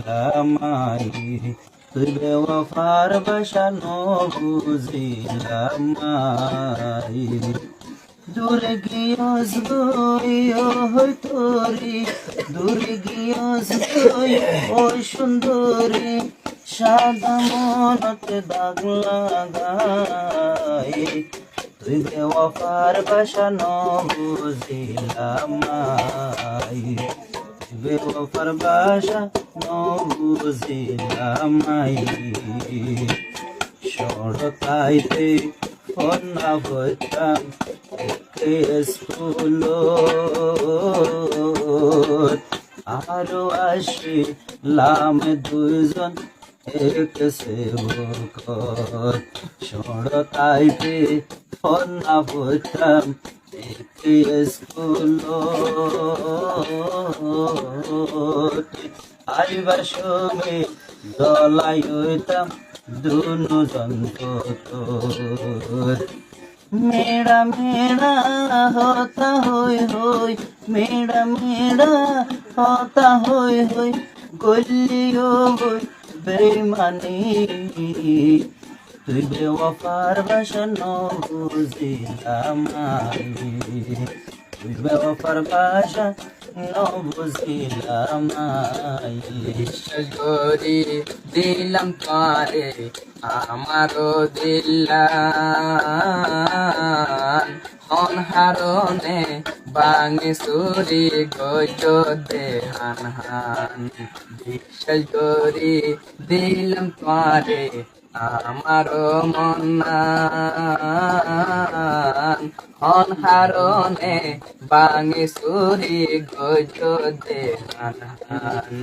বুঝিলাম I তুই বেওয়াফার বাসানো বুঝিলাম I দূরে গিয়াস গই ওই তোরি দূরে গিয়াস গই ওই সুন্দরী সাদা মনতে দাগ লাগাই তুই বেওয়াফার বাসানো বুঝিলাম আই বেওয়াফার বাসানো বুঝিলাম আই সড়কাইতে ফোন না হইতাম স্কুল আরো আসিলাম দুইজন এক সেবক সড়কাইতে ফোন না হইতাম স্কুল আইবার সময় দলাই হইতাম দুনো যন্ত্র मेरा मेरा होता होय होय मेरा मेरा होता होय होय गलियो होय बेईमानी তুই বেওয়াফার বাসানো বুঝিলাম আই তুই বেওয়াফার বাসানো বুঝিলাম আই বিশ্বাস করি দিলাম তারে আমারও দিলাম অনহারনে বাঙে সুরি গইল দেহান হান বিশ্বাস করি দিলাম তারে আমারও মন্নান অনহারনে বাঙে সুরি গইল দেহান হান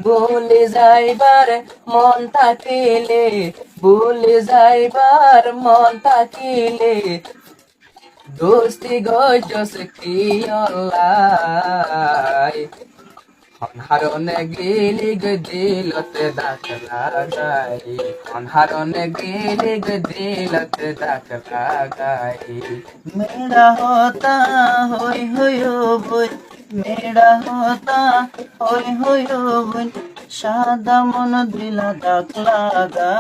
ভুলে যাইবার মন থাকিলে ভুলে যাইবার মন থাকিলে দোস্তি গজস কি অল্লাই অনহারনে গেলি গদিলতে ডাক লাগাই অনহারনে গেলি গদিলতে ডাক লাগাই मेरा होता होय होय बोल मेरा होता होय होय बोल সাদা মন দিলা ডাক লাগা